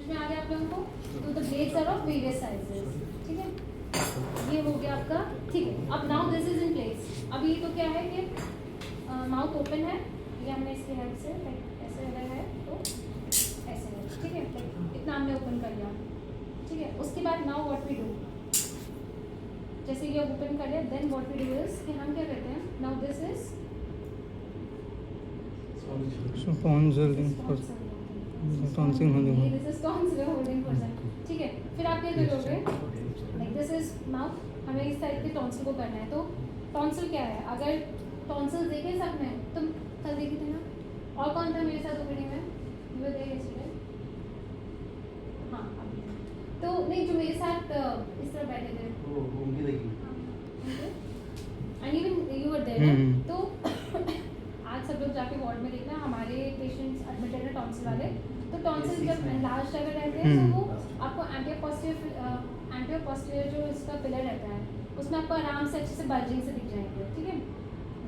समझ में आ गया आप लोगों को? तो the blades are of various sizes, ठीक है, ये हो गया आपका, ठीक है। अब now this is in place. अब ये तो क्या है कि माउथ ओपन है, ये हमने इसकी हेल्प से ऐसे लगा है तो ऐसे है, ठीक है, इतना हमने ओपन कर लिया, ठीक है। उसके बाद नाउ व्हाट वी डू, जैसे ये ओपन कर लिया, then what we do is कि हम क्या करते हैं, नाउ दिस इज टॉन्सिल होने this is tonsil holding portion, ठीक है। फिर आप क्या करोगे, लाइक दिस इज माउथ, हमें इस साइड के टॉन्सिल को करना है। तो टॉन्सिल क्या है, अगर टॉन्सिल देखे सबने, तुम कल देखी थी ना, और कौन था मेरे साथ ओपनिंग में, वो देखे इसलिए, हाँ अभी, तो नहीं जो मेरे साथ इस तरह बैठे थे, and even you were there, तो आज सब लोग जाके वार्ड में देखना, हमारे पेशेंट्स एडमिटेड है टॉन्सिल वाले, तो टॉन्सिल जब लार्ज अगर रहते हैं तो वो आपको एंटीरियर पोस्टीरियर जो इसका पिलर रहता है उसमें आपको आराम से अच्छे से बल्जिंग से दिख जाएंगे, ठीक है।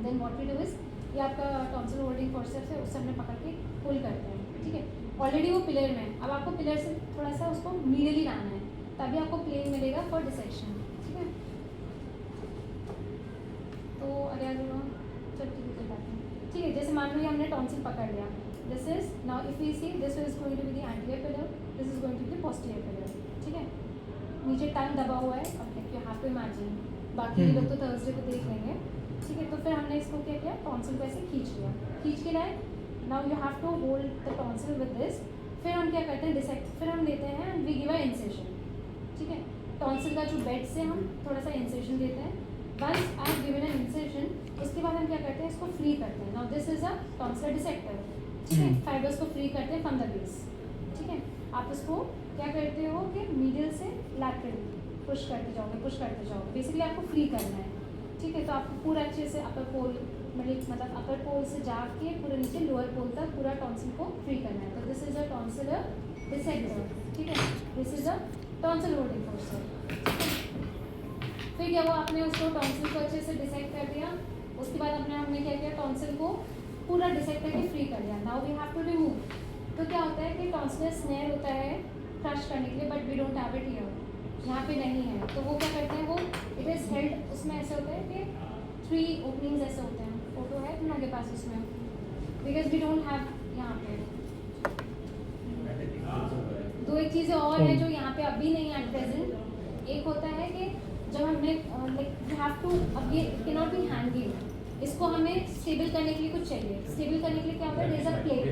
Then what we do is, ये आपका टॉन्सिल होल्डिंग फोर्सेप्स है, उससे हमने पकड़ के पुल करते हैं, ठीक है। ऑलरेडी वो पिलर में, अब आपको पिलर से थोड़ा सा उसको मीडियली लाना है, तभी आपको प्लेन मिलेगा फॉर डिसेक्शन, ठीक है। तो अरे चल ठीक है, जैसे मान लो ये हमने टॉन्सिल पकड़ लिया, this is now if we see this is going to be the anterior pillar, this is going to be the posterior pillar, ठीक है। नीचे टाइम दबा हुआ है, अब देखिए हाथ पे इमेजिन, बाकी लोग तो थर्सडे को देख लेंगे, ठीक है। तो फिर हमने इसको क्या किया, टॉन्सिल को ऐसे खींच लिया, खींच के लाए, now you have to hold the tonsil with this. फिर हम क्या करते हैं, डिसेक्ट, फिर हम लेते हैं वी गिव अ इंसेशन, ठीक है। टॉन्सिल का जो बेड से हम थोड़ा सा इंसेशन देते हैं, once I have given an incision, उसके बाद हम क्या करते हैं, इसको फ्री करते हैं। Now this is a tonsillar dissector, ठीक है, फाइबर्स को फ्री करते हैं फ्रॉम द बेस, ठीक है। आप इसको क्या करते हो कि मीडियल से लैटरल पुश करते जाओगे, बेसिकली आपको फ्री करना है, ठीक है। तो आपको पूरा अच्छे से अपर पोल मतलब अपर पोल से जाके पूरे नीचे लोअर पोल तक पूरा टॉन्सिल को फ्री करना है। तो this is a tonsillar dissector, ठीक है, this is a tonsil holding forceps. फिर क्या हुआ, आपने उसको टॉन्सिल को अच्छे से डिसेक्ट कर दिया, उसके बाद हमने क्या किया, टॉन्सिल को पूरा डिसेक्ट करके फ्री कर दिया। Now we have to remove. तो क्या होता है कि टॉन्सिलर स्नेयर होता है क्रश करने के लिए, but we don't have it here, यहाँ पे नहीं है। तो वो क्या करते हैं, वो इट इज़ हेल्ड, उसमें ऐसे होता है कि 3 ओपनिंग्स ऐसे होते हैं, फोटो है तुम लोगों के पास उसमें, बिकॉज वी डोंट हैव यहाँ पे। 2 एक चीज़ें और है जो यहाँ पे अभी नहीं है एट प्रेजेंट। एक होता है कि जब हमने लाइक यू हैव टू, अब ये कैन नॉट बी हैंगिंग, इसको हमें स्टेबल करने के लिए कुछ चाहिए। स्टेबल करने के लिए क्या होता है, देयर इज अ प्लेट,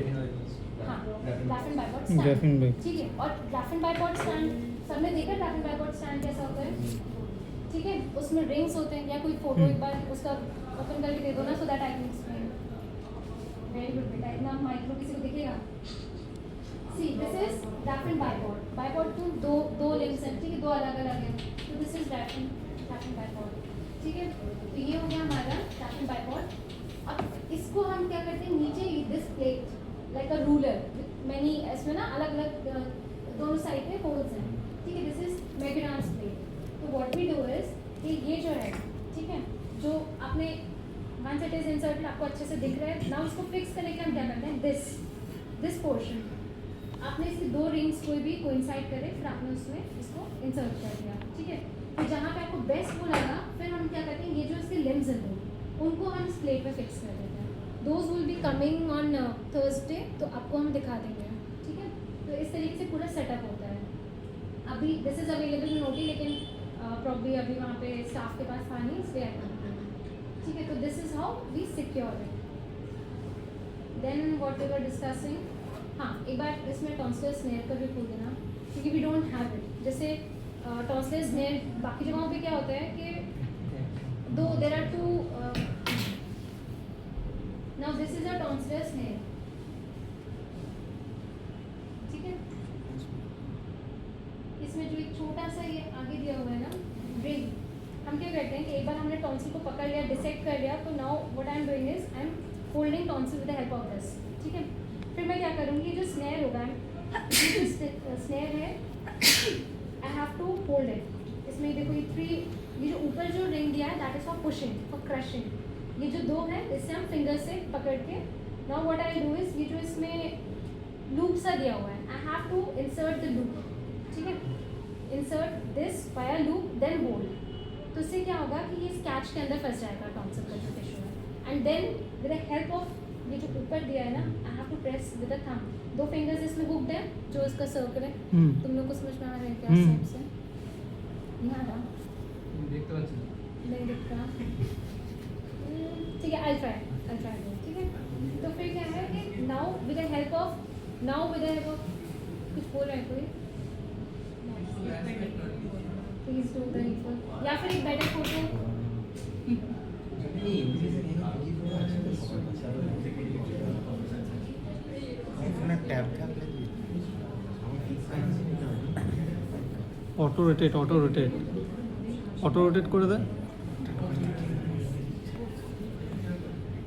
हाँ, ग्राफेन बाइपॉड स्टैंड, ठीक है। और ग्राफेन बाइपॉड स्टैंड सबने देखा, ग्राफेन बाइपॉड स्टैंड कैसा होता है, ठीक है, उसमें रिंग्स होते हैं, या कोई फोटो एक बार उसका ओपन करके दे दो ना, so that I can explain. Very good बेटा, इतना माइक्रो किसी को दिखेगा। सी दिस इज ग्राफेन बाइपॉड टू दो लिंक्स हैं, ठीक है, 2 अलग अलग हैं, तो दिस इज ग्राफेन बाइपॉड, ठीक है। तो ये हो गया हमारा ग्राफेन बाइपॉड। अब इसको हम क्या करते हैं, नीचे this plate like a ruler many, इसमें ना अलग अलग दोनों साइड पे होल्स हैं, ठीक है, दिस इज मैग्नास प्लेट। तो व्हाट वी डू इज कि ये जो है, ठीक है, जो आपने वंस इट इज इंसर्टेड आपको अच्छे से दिख रहा है, नाउ इसको फिक्स करने के लिए हम क्या करते हैं, दिस पोर्शन आपने इसकी 2 रिंग्स कोई भी कोइंसाइड करे, फिर आपने उसमें इसको इंसर्ट कर दिया, ठीक है। तो जहाँ पे आपको बेस्ट वो लगा, फिर हम क्या करते हैं, ये जो इसके लिम्स हैं उनको हम इस प्लेट पे फिक्स कर देते हैं। Those will be coming on Thursday, तो आपको हम दिखा देंगे, ठीक है। तो इस तरीके से पूरा सेटअप होता है। अभी this is available in OT, लेकिन प्रॉब्ली अभी वहाँ पे स्टाफ के पास था नहीं, इसलिए आई कैन, ठीक है। तो this is how we secure it. Then what we were discussing, हाँ, एक बार इसमें टॉन्सिलर स्नेयर का भी खोल देना, क्योंकि वी डोंट हैव इट। जैसे टॉन्सिलर स्नेयर बाकी जगहों पे क्या होता है कि there are 2, now this is a tonsillar snare, ठीक है। इसमें जो एक छोटा सा ये आगे दिया हुआ है ना रिंग, हम क्या करते हैं कि एक बार हमने टॉन्सिल को पकड़ लिया, डिसेक्ट कर लिया, तो now what I am doing is I am holding tonsil with the help of this, ठीक है। फिर मैं क्या करूँगी, जो स्नेयर होगा, स्नेयर है, I have to hold it. इसमें देखो ये 3, ये जो ऊपर जो रिंग दिया है that is for pushing, for crushing. ये जो 2 है इससे हम फिंगर से पकड़ के, now what I do is, ये जो इसमें लूप सा दिया हुआ है, I have to insert the loop, ठीक है, insert this via loop then hold. तो इससे क्या होगा कि ये स्कैच के अंदर फंस जाएगा टॉन्सिल का जो टिश्यू है, and then with the help of ये जो ऊपर दिया है ना, I have to press with the thumb, 2 fingers इसमें हुक्ड है जो इसका सर्कल है। तुम लोग को समझ में आ रहा है क्या स्टेप से? नहीं आ रहा? देख तो अच्छा नहीं दिख रहा, ठीक है, आई ट्राई, ठीक है। तो फिर क्या है कि now with the help of कुछ बोल रहे हैं कोई, प्लीज डू द इक्वल, या फिर एक बेटर फोटो। ऑटो रोटेट করে দেয়।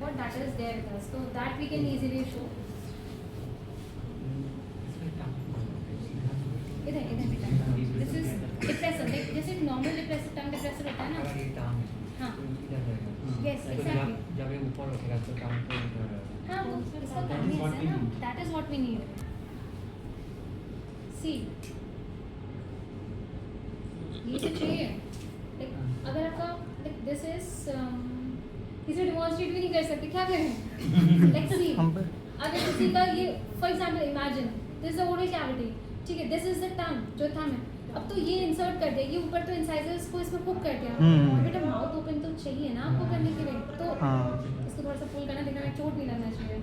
What that is there with us, so that we can easily show. इधर बेटा, this is depressor, like जैसे नॉर्मल डिप्रेसर, टंग डिप्रेसर होता है ना, हाँ, yes, exactly, जब ये ऊपर उठेगा तो काम को हाँ, वो इसका काम ही ऐसा है ना, that is what we need. See, ये तो चाहिए, like अगर आपका like this is किसी डेमोन्स्ट्रेट भी नहीं कर सकते, क्या करें? Like see, हम पे अगर किसी का ये for example imagine this is oral cavity, ठीक है, दिस इज द टंग जो थंब है, अब तो ये इंसर्ट कर दिया, ये ऊपर तो इंसाइजर्स को इसमें हुक कर दिया, बेटा माउथ ओपन तो चाहिए ना आपको करने के लिए, तो इसको थोड़ा सा पुल करना, देखना चोट नहीं लगना चाहिए,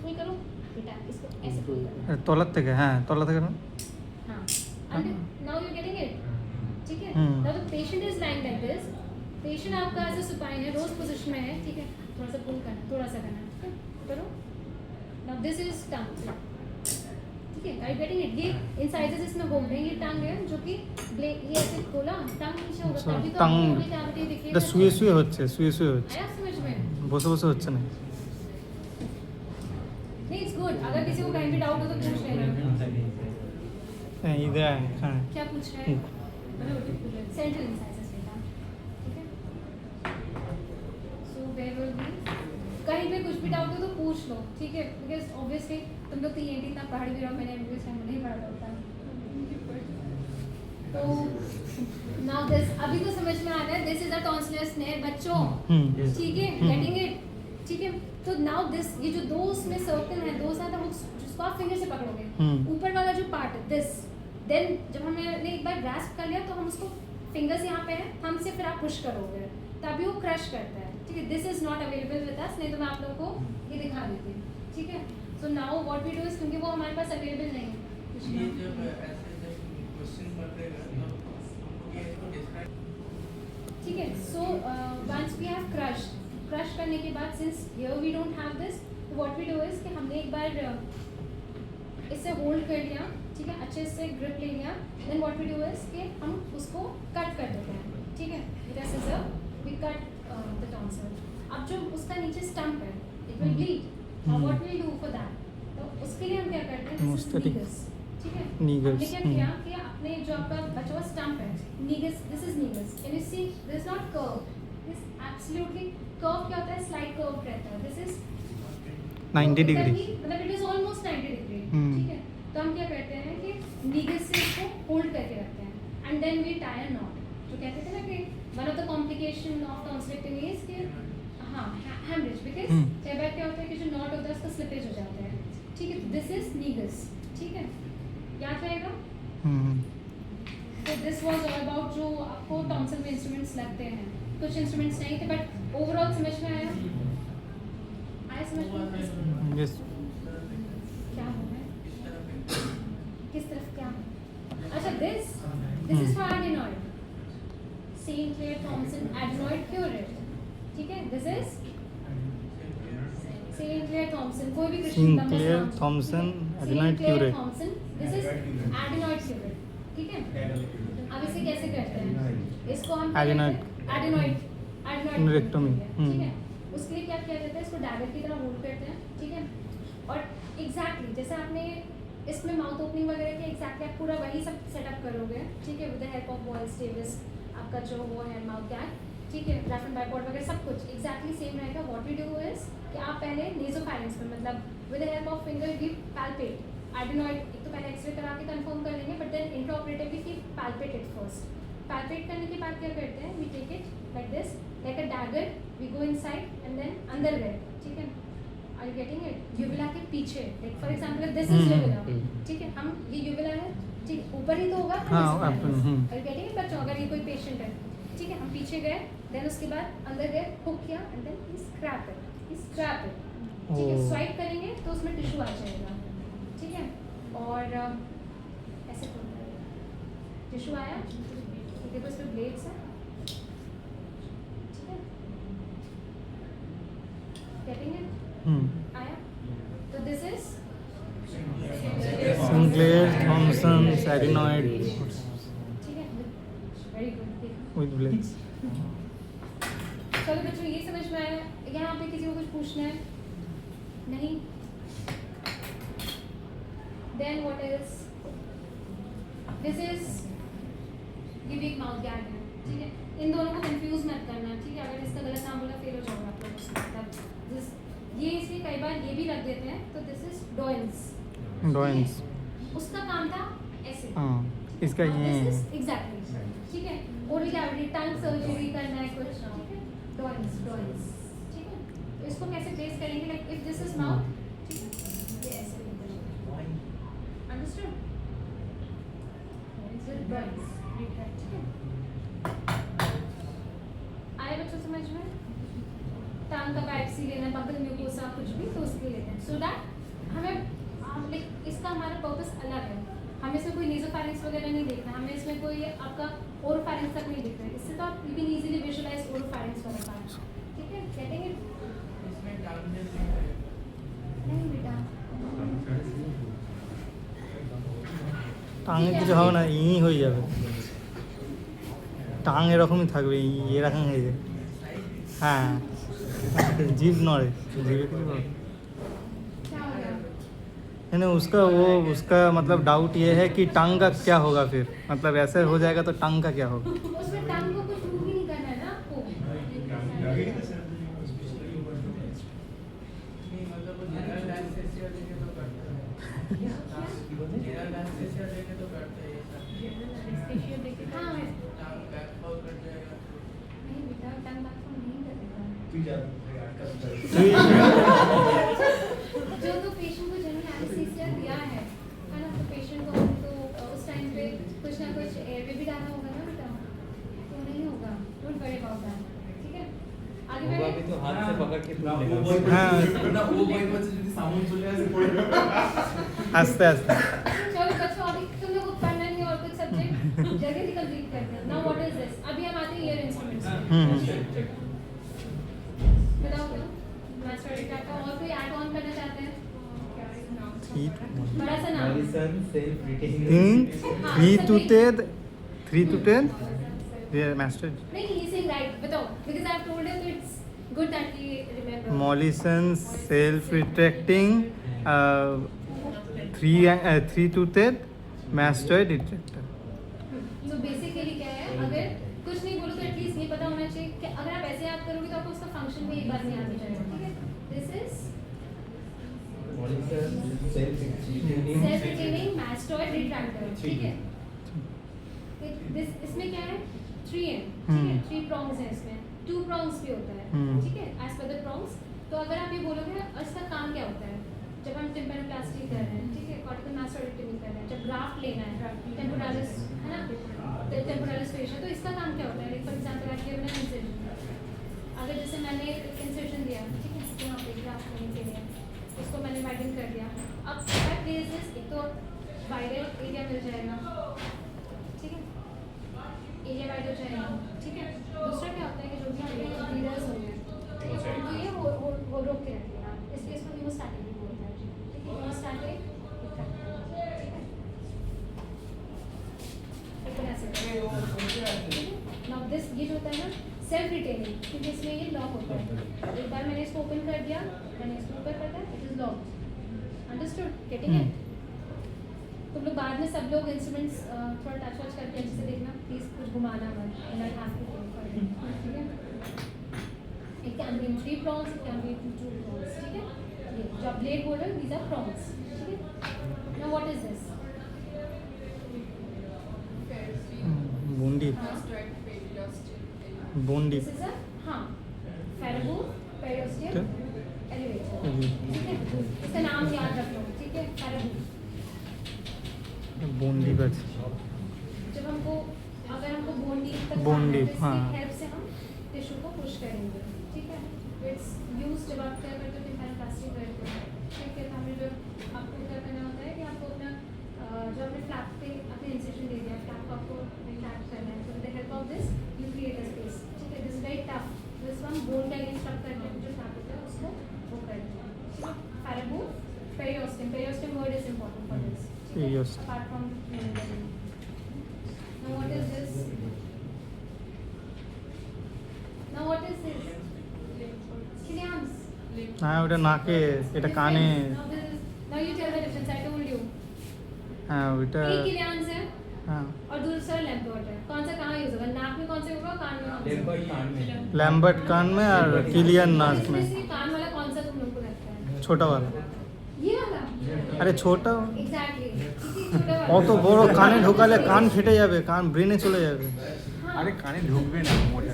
पुल करो बेटा, इसको ऐसे पुल करो, তলার থেকে, হ্যাঁ তলা থেকে না, हाँ, and now you're getting it, ठीक है। now the patient is lying like this, patient आपका ऐसे सुपाइन है, रोज पोजीशन में है, ठीक है, थोड़ा सा पुल करना, थोड़ा सा करना, ठीक है, करो। नाउ दिस इज टंग, ठीक है, आर यू गेटिंग इट? ये इंसाइजर्स इसमें होंगे, ये टंग है जो कि ये ऐसे खोला, टंग नीचे होगा, तभी तो आपको ओरल कैविटी दिखेगा। এটা শুয়ে হচ্ছে आया समझ में? বসে হচ্ছে না। नहीं, इट्स गुड, अगर किसी को कहीं भी डाउट हो तो पूछ लेना। হ্যাঁ ইদে হ্যাঁ क्या पूछ रहे हैं? सेंट्रल इंसाइजर्स बेटा, ठीक है। सो वेयर विल बी, कहीं पे कुछ भी डाउट हो तो पूछ लो, ठीक है, बिकॉज ऑब्वियसली तुम लोग तो ये भी इतना पढ़ भी रहो, मैंने एमबीबीएस में नहीं पढ़ा होता, तो नाउ दिस अभी तो समझ में आ रहा है, this is a tonsillar snare बच्चों, ठीक है, गेटिंग इट, ठीक है। तो नाउ दिस, ये जो दो उसमें सर्कल है, दो साथ हुक्स जिसको आप फिंगर से पकड़ोगे, ऊपर वाला जो पार्ट है दिस, देन जब हमने एक बार ग्रास्प कर लिया तो हम उसको फिंगर्स यहाँ पे हैं, हम से फिर आप पुश करोगे तभी वो क्रश करता है, ठीक है। This is not available with us, नहीं तो मैं आप लोगों को ये दिखा देती, ठीक है। So now what we do is, क्योंकि वो हमारे पास अवेलेबल नहीं है, ये जब ऐसे जब क्वेश्चन पढ़ेगा तब हमको ये इसको डिस्क्राइब, ठीक है। So once we have crush करने के बाद, since here we don't have this, तो व्हाट वी डू इज कि हमने एक बार इससे होल्ड कर लिया, ठीक है, अच्छे से ग्रिप ले लिया, then what we do is कि हम उसको कट कर देते हैं, ठीक है, with a scissor we cut the tonsil. अब जो उसका नीचे स्टंप है, it will bleed, now what we do for that, तो उसके लिए हम क्या करते हैं, नीगस, ठीक है, हमने क्या किया कि अपने जो आपका बचा हुआ स्टंप है, Negus, this is Negus, can you see, this is not curve, this absolutely curve क्या होता है, स्लाइड कर्व रहता है, दिस इज 90 डिग्री, मतलब इट इज ऑलमोस्ट 90 डिग्री, ठीक है। तो हम क्या करते हैं कि नीगस से इसको होल्ड करके रखते हैं, and then we tie a knot, जो कहते थे ना कि one of the complication of tonsillectomy is कि हाँ हेमरेज, बिकॉज कई बार क्या होता है कि जो नॉट होता है उसका स्लिपेज हो जाता है, ठीक है। दिस इज नीगस, ठीक है, याद रहेगा। तो दिस वाज ऑल अबाउट जो आपको टॉन्सिल में इंस्ट्रूमेंट्स लगते हैं, कुछ इंस्ट्रूमेंट्स नहीं थे, बट ओवरऑल समझ में आया समझ में? यस क्या हो रहा है, किस तरफ क्या है? अच्छा, this is for adenoid, Saint Clair Thomson adenoid curette, ठीक है। This is Saint Clair Thomson, कोई भी Christian Saint Clair Thomson adenoid curette, Thomson, this is adenoid curette, ठीक है। अब इसे कैसे करते हैं, इसको हम एडेनॉइड रेक्टोमी, ठीक है। उसके लिए क्या किया जाता है, इसको डैगर की तरह होल्ड करते हैं, ठीक है। और एग्जैक्टली जैसे आपने इसमें माउथ ओपनिंग वगैरह की, एग्जैक्टली आप पूरा वही सब सेटअप करोगे, ठीक है, with the help of voice Davis, आपका जो वो है माउथ गैग, ठीक है, ग्राफ एंड बाइपॉड वगैरह सब कुछ एग्जैक्टली सेम रहेगा। व्हाट वी डू इज कि आप पहले नेसोफैरिंग्स में, मतलब with the help of finger we palpate adenoid एक तो पहले एक्सरे करा के कंफर्म कर लेंगे, but then intraoperatively we palpate it first. Palpate करने के बाद क्या करते हैं, we take it like this, like a dagger, we go inside and then अंदर गए, ठीक है. Are you getting it? यूविला के पीछे, like for example this is uvula, ठीक है. हम ये यूविला है, ठीक, ऊपर ही तो होगा. हाँ, आर अपन, यू गेटिंग इट बच्चों? अगर ये कोई पेशेंट है, ठीक है, हम पीछे गए, देन उसके बाद अंदर गए, हुक किया and then we scrape it, ठीक है. ओह। स्वाइप करेंगे तो उसमें टिश्यू आ जाएगा, ठीक है. और ऐसे टिश्यू आया, ठीक है, तो इस पे ब्लेड्स है, ठीक है. Getting it? आया? तो this is Sinclair, Thompson, adenoid ठीक है, वेरी गुड. with blades. चलो बच्चों, ये समझ में आया? यहाँ पे किसी को कुछ पूछना है? नहीं? Then what else? This is ये भी एक माउथ गैग है, ठीक है. इन दोनों को कंफ्यूज मत करना, ठीक है. अगर इसका गलत नाम बोला फेल हो जाओगे आप लोग उसमें. मतलब ये इसलिए कई बार ये भी रख देते हैं. तो दिस इज डोइंस. Doyens. उसका काम था ऐसे. हाँ, इसका ये एग्जैक्टली, ठीक है. ओरल कैविटी, टंग सर्जरी करना है कुछ, ठीक है. डोइंस, ठीक है. तो इसको कैसे प्लेस करेंगे, like if this is mouth, ठीक है, ये ऐसे अंडरस्टूड. दिस इज डोइंस, ठीक है. आया बच्चों समझ में? टंग का बायोप्सी लेना, बगल म्यूकोसा कुछ भी, तो उसके लेते हैं. सो दैट हमें लाइक इसका हमारा पर्पस अलग है. हमें इसमें कोई नेज़ोफैरिंक्स वगैरह नहीं देखना, हमें इसमें कोई आपका ओरोफैरिंक्स तक नहीं देखना है. इससे तो आप यू कैन इजीली विजुअलाइज ओरोफैरिंक्स वाला पार्ट, ठीक है. Getting it? इसमें टांग जैसे है। नहीं बेटा, টাঙে কিছু হবে না, ইই হয়ে যাবে, টাং এরকমই থাকবে, এরকম হয়ে যাবে. হ্যাঁ, জিভ নড়ে, জিভে কিছু বলো. क्या हो गया? नहीं, उसका मतलब डाउट ये है कि टंग का क्या होगा फिर, मतलब ऐसे हो जाएगा तो टंग का क्या होगा. उसमें टंग को कुछ मूव ही नहीं करना है ना आपको. नहीं, मतलब वो जनरल एनेस्थीसिया देके तो करता है. जनरल एनेस्थीसिया देके तो करता है ये सब. हाँ, टांग बैक फॉल कर जाएगा. नहीं बेटा, टंग बैक फॉल नहीं करेगा. जो तो पेशेंट को जनरल एनेस्थीसिया दिया है ना, तो पेशेंट को तो उस टाइम पे कुछ ना कुछ एयरवे भी डालना होगा ना बेटा, तो नहीं होगा. डोंट वरी अबाउट दैट, ठीक है. आगे होगा भी बढ़े. तो हाथ से पकड़ के না तुम ও लेगा। বই হ্যাঁ। না ও বই বলছে যদি সামন চলে আসে পড়ে আস্তে আস্তে. चलो बच्चों, अभी तुम लोग को पढ़ना नहीं है और कुछ सब्जेक्ट जल्दी से कंप्लीट करते हैं. Now what is this? अभी हम आते हैं ईयर इंस्ट्रूमेंट्स पे. बताओ क्या मास्टर डेटा का और कोई ऐड ऑन करना चाहते हैं? बड़ा सा नाम. Mollison self retaining. Three two ten master नहीं, he saying right. बताओ, because I have told him it's good that he remember. Mollison self retracting 3-toothed mastoid retractor. तो बेसिकली क्या है, अगर कुछ नहीं बोलो तो एटलीस्ट ये पता होना चाहिए कि अगर आप ऐसे याद करोगे तो आपको उसका फंक्शन भी एक बार में याद हो जाएगा, ठीक है. This is Mollison self retaining. Self retaining mastoid retractor, ठीक है. इसमें क्या है, 3 है, ठीक है. 3 प्रॉन्ग्स है इसमें, 2 प्रॉन्ग्स भी होता है, ठीक है, एज पर द प्रॉन्ग्स. तो अगर आप ये बोलोगे इसका काम क्या होता है, जब हम टिम्पेनोप्लास्टी कर रहे हैं, ठीक है, कॉर्टिकल मास्टोइडेक्टमी कर रहे हैं, जब ग्राफ्ट लेना है, टेम्पोरालिस है ना, टेम्पोरालिस फेशियल, तो इसका काम क्या होता है. लाइक फॉर एग्जांपल आप गिवन एन इंसिजन, अगर जैसे मैंने इंसर्शन दिया, ठीक है, यहाँ पे ग्राफ्ट लेने के लिए उसको मैंने वाइडन कर दिया. अब क्या प्लेस दिस, एक तो वाइडर एरिया मिल जाएगा, ठीक है, एरिया वाइड हो जाएगा, ठीक है. दूसरा क्या होता है कि जो भी हमारे ब्लीडर्स होंगे, ठीक है, उनको ये वो रोक के रखेगा. इसलिए इसको हीमोस्टैटिक भी बोलते हैं, ठीक है. हीमोस्टैटिक, नाउ दिस ये जो होता है ना सेल्फ रिटेनिंग, क्योंकि इसमें ये लॉक होता है. एक बार मैंने इसको ओपन कर दिया, मैंने इसको ऊपर कर दिया, it is locked. Understood? Getting it? तुम लोग बाद में सब लोग इंस्ट्रूमेंट्स थोड़ा टच वच करके अच्छे से देखना, प्लीज कुछ घुमाना मत, ठीक है. It can be 3 prongs, it can be 2 prongs, ठीक है. ये जो ब्लेड बोल रहे हो, दीज आर प्रॉन्ग्स, ठीक है. Now what is this? Bundi Bundi This is a Faribault periosteum elevator. ठीक है, इसका नाम याद रख लो, ठीक है, Faribault. बूंदी बस जब हमको अगर हमको बूंदी तक बूंदी, जाना है, तो हाँ. इसकी हेल्प से हम टिश्यू को पुश करेंगे, ठीक है. इट्स यूज जब आप क्या करते हो कि प्लास्टिक करते हो, ठीक है, तो हमें जो आपको क्या करना होता है कि आपको अपना जो अपने फ्लैप पे अपने इंसिजन दे दिया, फ्लैप को आपको फ्लैप करना है, तो with the help of this you create a space, ठीक है. This very tough, this one bone का अगेंस्ट रब करना है, जो फ्लैप होता है उसको वो करना है. Faribault periosteum, periosteum word is important for this. Periosteum. Apart from now what is this? Now what is this? Ciliums. হ্যাঁ ওটা নাকে এটা কানে Now you tell the difference. I told you. হ্যাঁ ওইটা एक ciliums है হ্যাঁ और दूसरा लैम्बर्ट है. कौन सा कहाँ यूज होगा? नाक में कौन सा होगा? कान में कौन सा? लेपर्ड कान में लैम्बर्ट कान में और किलियन नाक में इसमें से कान वाला कौन सा तुम लोग को लगता है? छोटा वाला ये वाला. আরে ছোটা Exactly. छोटा वाला. অত বড় কানে ঢোকালে কান ফেটে যাবে কান ব্রেনে চলে যাবে हाँ. আরে কানে ঢুকবে না মোটা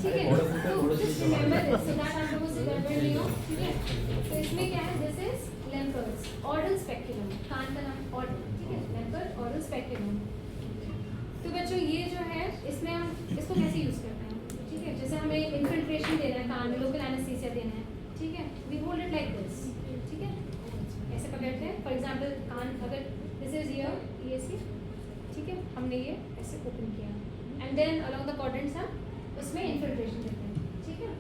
ठीक है, तो just remember this, so that आप लोगों से गड़बड़ नहीं हो, ठीक है. तो इसमें क्या है, दिस इज लेम्पर्स ऑरल स्पेक्ट्रम, कान का नाम ऑरल, ठीक है, लेम्पर ऑरल स्पेक्ट्रम. तो बच्चों ये जो है इसमें हम इसको कैसे यूज करते हैं, ठीक है. जैसे हमें इन्फिल्ट्रेशन देना है कान में, लोकल एनेस्थीसिया देना है, ठीक है, we hold it like this, ठीक है, ऐसे पकड़ते हैं. फॉर एग्जांपल कान अगर दिस इज ईयर ये सी, ठीक है, हमने ये ऐसे ओपन किया एंड देन अलोंग द कॉर्डेंट्स हम उसमें इन्फिल्ट्रेशन देते हैं, ठीक है.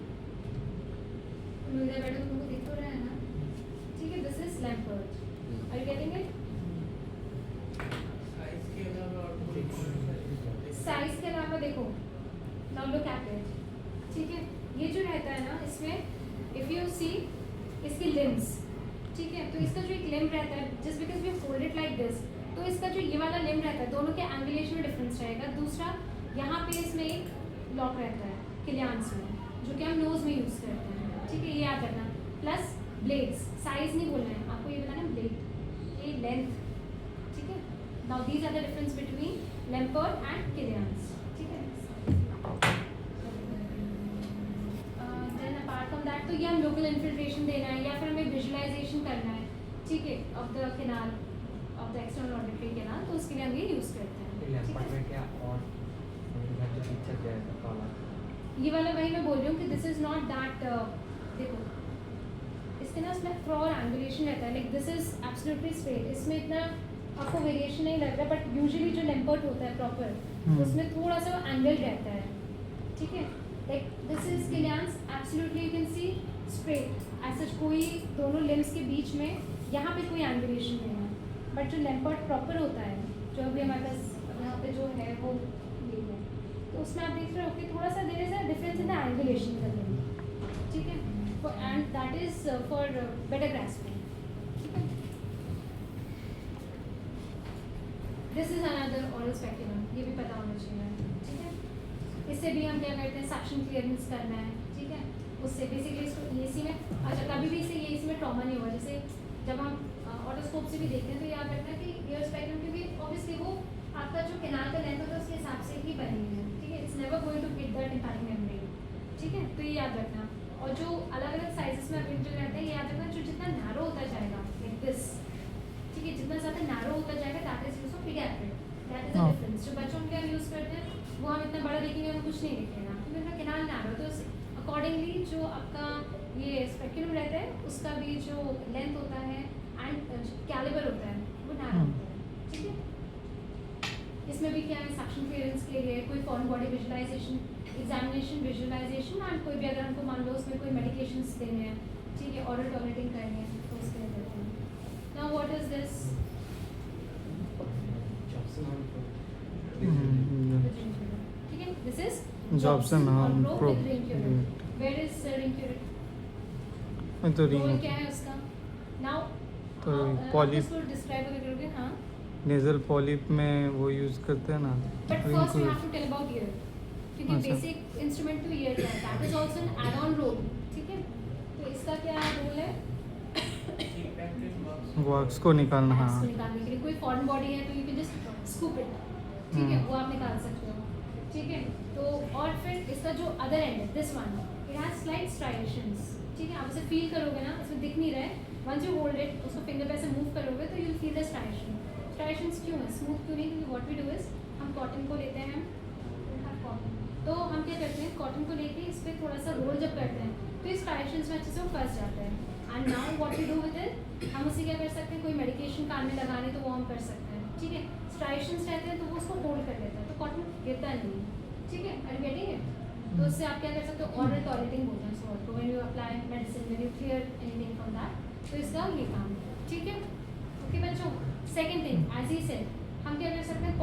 मिल जाए बैठो, तुमको दिख तो रहा है ना, ठीक है. This is Lempert. Are you getting it? Size के अलावा और कोई साइज के अलावा देखो, नाउ लुक एट इट, ठीक है. ये जो रहता है ना इसमें इफ यू सी इसकी लिम्स, ठीक है, तो इसका जो एक लिम्ब रहता है just because we fold it like this, तो इसका जो ये वाला लिम्ब रहता है दोनों के एंगुलेशन में डिफरेंस रहेगा. दूसरा यहाँ पे इसमें एक लॉक रहता है किलियंस में जो कि हम नोज में यूज करते हैं, ठीक है, ये याद रखना. प्लस ब्लेड्स, साइज नहीं बोलना है आपको, ये बताना ब्लेड, ये लेंथ, ठीक है. Now these are the difference between Lempert and Killian's, ठीक है. देन अपार्ट फ्रॉम दैट तो ये हम लोकल इन्फिल्ट्रेशन देना है या फिर हमें विजुअलाइजेशन करना है, ठीक है, of the canal of the external auditory canal, तो उसके लिए हम ये यूज करते हैं, ठीक लेपर्ड है. में क्या और जो पिक्चर क्या है काला ये वाला वही मैं बोल रही हूँ कि दिस इज नॉट दैट. देखो इसके ना इसमें फ्रॉर एंगुलेशन रहता है, like this is absolutely straight, इसमें इतना आपको वेरिएशन नहीं लग रहा, बट यूजुअली जो लेम्पर्ट होता है प्रॉपर उसमें थोड़ा सा एंगल रहता है, ठीक है. Like this is Killian's absolutely you can see straight edge such, कोई दोनों लिम्स के बीच में यहाँ पे कोई एंगुलेशन नहीं है. बट जो लेम्पर्ट प्रॉपर होता है जो अभी हमारे पास यहाँ पे जो है वो ये है, तो उसमें आप देख रहे हो कि थोड़ा सा there is a difference in the angulation का, ठीक है, and that is for better grasping, ठीक है. This is another aural spectrum, ये भी पता होना चाहिए, ठीक है. इससे भी हम क्या करते हैं, सक्शन क्लियरेंस करना है, ठीक है. उससे बेसिकली इसको ईएसी में, अच्छा कभी भी इसे ईएसी में ट्रॉमा नहीं हुआ. जैसे जब हम ऑटोस्कोप से भी देखते हैं तो याद रखना कि ईयर स्पेक्ट्रम क्योंकि ऑब्वियसली वो आपका जो कैनाल का लेंथ होता है उसके हिसाब से ही बनी है, ठीक है. It's never going to hit the tympanic membrane, ठीक है. तो ये याद रखना. और जो अलग अलग साइजेस में अवेलेबल रहता है ये याद रखना, जो जितना नैरो होता जाएगा लाइक दिस, ठीक है, जितना ज़्यादा नैरो होता जाएगा that is use of paediatric, that is the difference. जो बच्चों के लिए यूज़ करते हैं वो हम इतना बड़ा देखेंगे हमें कुछ नहीं दिखेगा क्योंकि उनका कैनाल नैरो, तो अकॉर्डिंगली जो आपका ये स्पेक्ट्रम रहता है उसका भी जो लेंथ होता है एंड कैलिबर होता है वो नैरो होता है, ठीक है. इसमें भी क्या है, सक्शन क्लियरेंस के लिए कोई foreign body visualisation, examination visualisation, and कोई भी अगर हमको मान लो उसमें कोई मेडिकेशंस देने हैं, ठीक है, ऑरल टॉयलेटिंग करनी है तो उसके लिए देते हैं. Now what is this? ठीक है, दिस इज Jobson और Pro. Pro with ring curate. Where is ring curate? तो रोल रिंग क्या है उसका? नाउ तो polyp- इसको डिस्क्राइब अगर करोगे. हाँ, नेजल पॉलिप में वो यूज करते हैं ना but first we have to tell about ear क्योंकि अच्छा. बेसिक इंस्ट्रूमेंट तो ईयर का है, that is also an add on role, ठीक है. तो इसका क्या रोल है? एक प्रैक्टिस बॉक्स वर्क्स को निकालना, Fats हाँ। को निकालने के लिए कोई फॉरेन बॉडी है तो you can just scoop it, ठीक है, वो आप निकाल सकते हो, ठीक है। तो और फिर इसका जो अदर एंड है, this one, it has slight striations, ठीक है। आप इसे फील करोगे ना, इसमें दिख नहीं रहा है, वंस यू होल्ड इट, उसको फिंगर पे ऐसे मूव करोगे तो you will feel the striation. Striations क्यों है, स्मूथ क्यों नहीं, क्योंकि व्हाट वी डू इज हम कॉटन को लेते हैं, कॉटन, तो हम क्या करते हैं, कॉटन को लेके इस पर थोड़ा सा रोल जब करते हैं तो इस स्ट्राइएशंस में अच्छे से वो फंस जाता है। And now what we do with it, हम उसे क्या कर सकते हैं, कोई मेडिकेशन कान में लगाने तो वो हम कर सकते हैं, ठीक है। स्ट्राइएशंस रहते हैं तो वो उसको होल्ड कर लेता है, तो कॉटन गिरता नहीं, ठीक है। Are you getting it? तो उससे आप क्या कर सकते हो, ऑरल टॉयलेटिंग बोलते हैं इसको, तो when you apply medicine, when you clear anything from that, तो इसका ये काम है, ठीक है। ओके बच्चों, second thing as he said, हम क्या कर सकते हैं,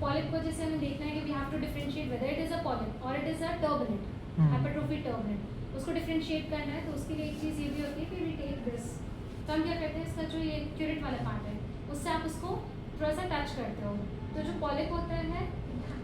पॉलिप को जैसे हमें देखना है कि we have to differentiate whether it is a polyp और it is a turbulent, hypertrophy turbulent, उसको डिफरेंशिएट करना है। तो उसके लिए एक चीज़ ये भी होती है कि वी टेक दिस, तो हम क्या करते हैं, इसका जो ये क्यूरेट वाला पार्ट है उससे आप उसको थोड़ा सा टच करते हो, तो जो पॉलिप होता है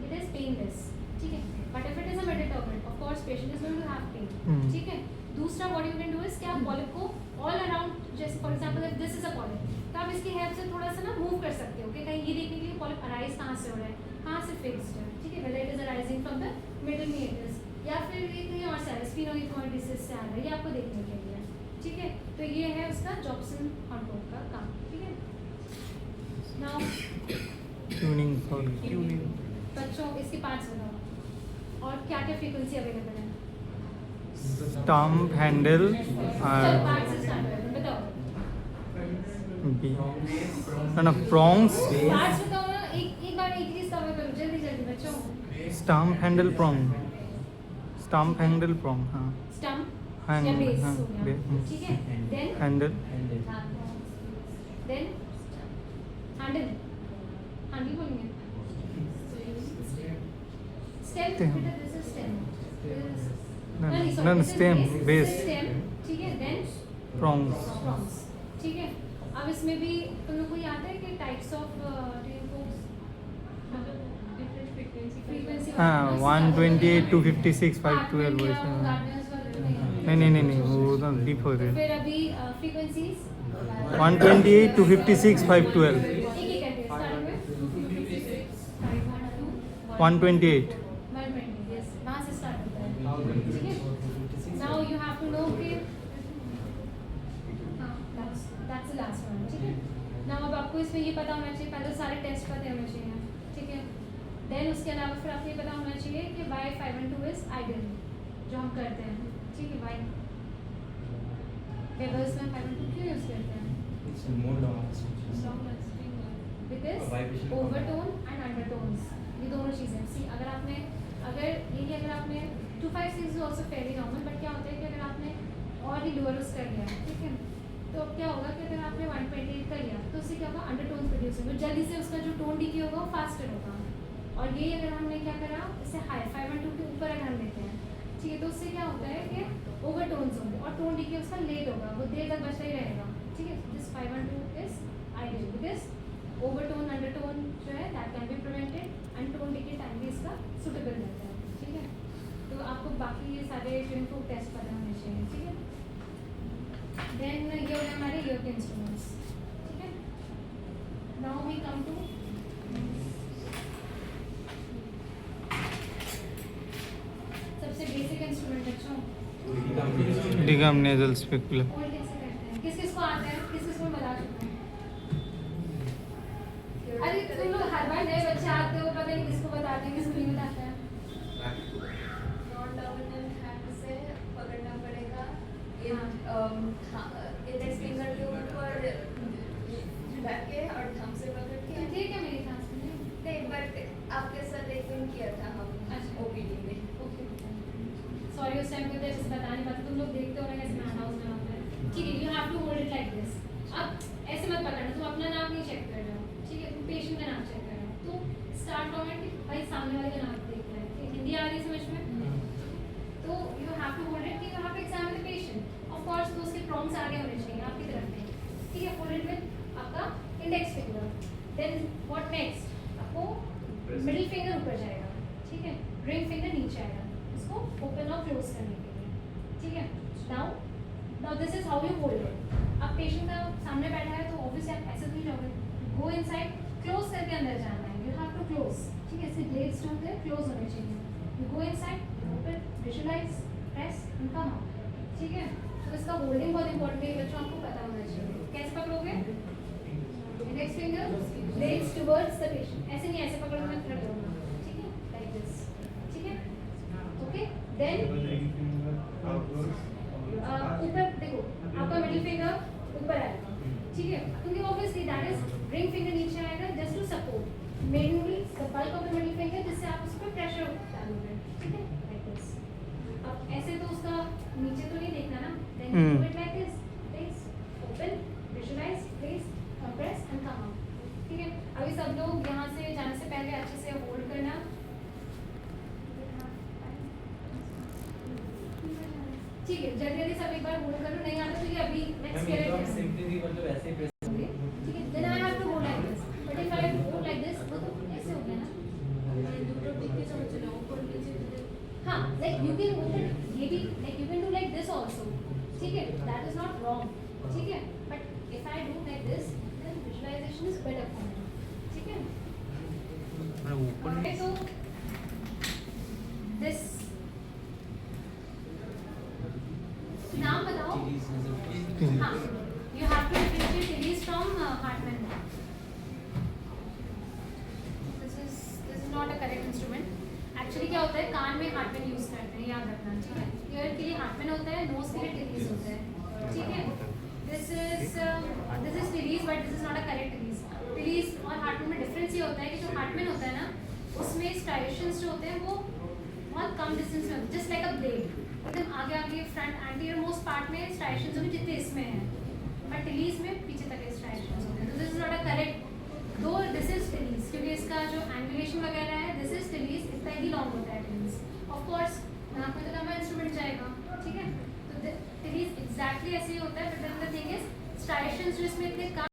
इट इज पेनलेस, ठीक है। But if it is a middle turbulent, of course patient is going to have pain, ठीक है। दूसरा what you can do is कि आप पॉलिप को ऑल अराउंड, जैसे for example if this is a polyp, तो आप इसकी हेल्प से थोड़ा सा ना मूव कर सकते हो कि कहीं ये देखने के लिए पॉलिप अराइज कहाँ से हो रहा है, कहाँ से फिक्स्ड है, ठीक है। Whether it is arising from the middle meatus या फिर ये कहीं और से आ रहा है, स्फीनोइथोइड डिसीज से आ रहा है, ये आपको देखने के लिए, ठीक है। तो ये है उसका जॉब्सन हॉन्टोक का काम, ठीक है। नाउ ट्यूनिंग फॉर बच्चों इसके पार्ट्स बताओ और क्या क्या फ्रीक्वेंसी अवेलेबल है, स्टम्प, हैंडल चलो पार्ट्स से स्टार्ट करते हैं, बताओ ना प्रोंग्स, पार्ट्स बताओ ना, एक बार एक चीज कवर करो जल्दी जल्दी बच्चों। Stump, handle, prong, stump, handle, prong, हाँ। स्टम्प हैंड, या बेस हाँ, हो गया, बेस, ठीक है। Then handle, then handle, handle बोलेंगे, stem, Stem. This is stem, no, stem, base, stem, ठीक है। देन प्रोंग्स, प्रॉन्स, ठीक है। अब इसमें भी तुम लोग को याद है कि टाइप्स ऑफ फ्रीक्वेंसी, हाँ 128, 256, 512 वैसे, नहीं वो तो डीप हो गए। फिर अभी फ्रीक्वेंसीज 128, 256, 512, एक एक करके स्टार्टिंग में 128, 120, यस, वहाँ से स्टार्ट होता है, ठीक है। Now you have to know कि हाँ दैट्स द लास्ट वन, ठीक है। नाउ अब आपको इसमें ये पता होना चाहिए, पहले सारे टेस्ट पता होने चाहिए, ठीक है। देन उसके अलावा फिर आपको ये पता होना चाहिए कि वाई 512 इज आइडियल, जो हम करते हैं, ठीक है। वाई वेबर्स में 512 क्यों यूज़ करते हैं, बिकॉज ओवरटोन एंड अंडरटोन्स, ये दोनों चीज़ें सी, अगर आपने 256 is also Fairlie normal, but क्या होता है कि अगर आपने और भी लोअर कर लिया, ठीक है, तो अब क्या होगा कि अगर आपने 128 कर लिया तो उससे क्या होगा, अंडरटोन प्रोड्यूस होगा, जल्दी से उसका जो टोन डीके होगा वो फास्टर होगा। और ये अगर हमने क्या करा, इससे हाई 512 के ऊपर अगर हम लेते हैं, ठीक है, तो उससे क्या होता है कि ओवरटोन्स होंगे और टोन डीके उसका लेट होगा, वो देर तक बचता ही रहेगा, ठीक है। This 512 is ideal because overtone undertone जो है that can be prevented and tone decay time भी इसका सुटेबल रहता है, ठीक है। तो आपको बाकी ये सारे ट्यूनिंग टेस्ट पता होने चाहिए, ठीक है। देन ये हो गए हमारे ईयर के इंस्ट्रूमेंट्स, ठीक है। नाउ वी कम टू सबसे बेसिक इंस्ट्रूमेंट बच्चों, डिगम, नेजल, स्पेकुलम। और कैसे करते हैं, किस किस को आता है, किस किस को बता चुके हैं। अरे तुम लोग हर बार नए बच्चे आते हो, पता नहीं किसको बताते हैं, किसको नहीं बताते हैं। नॉन डोमिनेंट हैंड से पकड़ना पड़ेगा, इंडेक्स फिंगर के ऊपर रख के और थंब से पकड़ के, तो ठीक है, मेरी क्लास में नहीं बट आपके साथ एक दिन किया था हम अच्छा। ओपीडी में। ओके, सॉरी उस टाइम पे तो ऐसे बता नहीं पाते, तुम लोग देखते हो ना कैसे मैन हाउस में होता है, ठीक है। You have to hold it like this, अब ऐसे मत पकड़ना, तुम अपना नाक नहीं चेक कर रहे हो, ठीक है, तुम पेशेंट का नाक चेक कर रहे हो, तो स्टार्ट फ्रॉम इट, भाई सामने वाले का नाक देख रहे हैं, हिंदी आ रही है समझ में, तो you have to hold it कि you have to examine the patient, of course तो उसके प्रॉम्प्ट्स आगे होने चाहिए आपकी तरफ में, ठीक है। होल्ड इट विद आपका index finger, then what next, आपको मिडिल फिंगर ऊपर जाएगा, ठीक है, रिंग फिंगर नीचे आएगा, इसको ओपन और क्लोज करने के लिए, ठीक है। Now this is how you hold it, अब पेशेंट का सामने बैठा है तो ऑब्वियसली आप ऐसे नहीं जाओगे, गो इनसाइड, क्लोज करके अंदर जाना है, यू हैव टू क्लोज, ठीक है, ऐसे ब्लेड्स जो होते हैं क्लोज होने चाहिए, you go inside, open, visualise, press and come out, ठीक है। तो इसका होल्डिंग बहुत इंपॉर्टेंट है बच्चों, आपको पता होना चाहिए। कैसे पकड़ोगे? Index finger blades towards the patient, ऐसे नहीं, ऐसे पकड़ो मत, खड़े होना, ठीक है, लाइक दिस, ठीक है, ओके। देन ऊपर देखो, आपका मिडिल फिंगर ऊपर आएगा, ठीक है, क्योंकि obviously that is ring finger नीचे आएगा just to support mainly the bulk of the middle finger, जिससे आप उस पर प्रेशर डालोगे, ठीक है, लाइक दिस। अब ऐसे तो उसका नीचे तो नहीं देखना ना, then do it like this, place, open, visualise, place, compress and come out, ठीक है। अभी सब लोग यहाँ से जाने से पहले अच्छे से होल्ड करना, ठीक है, जल्दी जल्दी सब एक बार होल्ड करो, नहीं आता तो ये अभी नेक्स्ट मैम करेंगे, सिंपली भी मतलब ऐसे ही प्रेस ठीक है। Then I have to go like this, but if I go like this वो तो ऐसे हो गया ना, हाँ, लाइक यू कैन ओपन, ये भी like you can do like this also, ठीक है, दैट इज नॉट रॉन्ग, ठीक है, but if I do like this then visualisation is better for me, ठीक है। ओके, तो दिस नाम बताओ, हाँ, you have to differentiate release from Hartmann. This is not a correct instrument. Actually क्या होता है, कान में Hartmann यूज करते हैं, याद रखना, ठीक है। ईयर के लिए Hartmann होता है, नोज के लिए release होता है, ठीक है। This is release, but this is not a correct release. Release और Hartmann में डिफरेंस ये होता है कि जो Hartmann होता है ना, उसमें striations जो होते हैं वो बहुत कम डिस्टेंस में, जस्ट लाइक अ ब्लेड, एकदम आगे आगे फ्रंट एंटीरियर मोस्ट पार्ट में स्ट्राइशंस होंगे जितने इसमें हैं, बट रिलीज में पीछे तक स्ट्राइशंस होते हैं, तो this is not a correct, दो दिस इज रिलीज, क्योंकि इसका जो एंगुलेशन वगैरह है, दिस इज रिलीज, इतना ही लॉन्ग होता है रिलीज, ऑफ कोर्स नाक में तो लंबा इंस्ट्रूमेंट जाएगा, ठीक है, तो रिलीज एग्जैक्टली ऐसे ही होता है, but the thing is striations जो इसमें इतने कम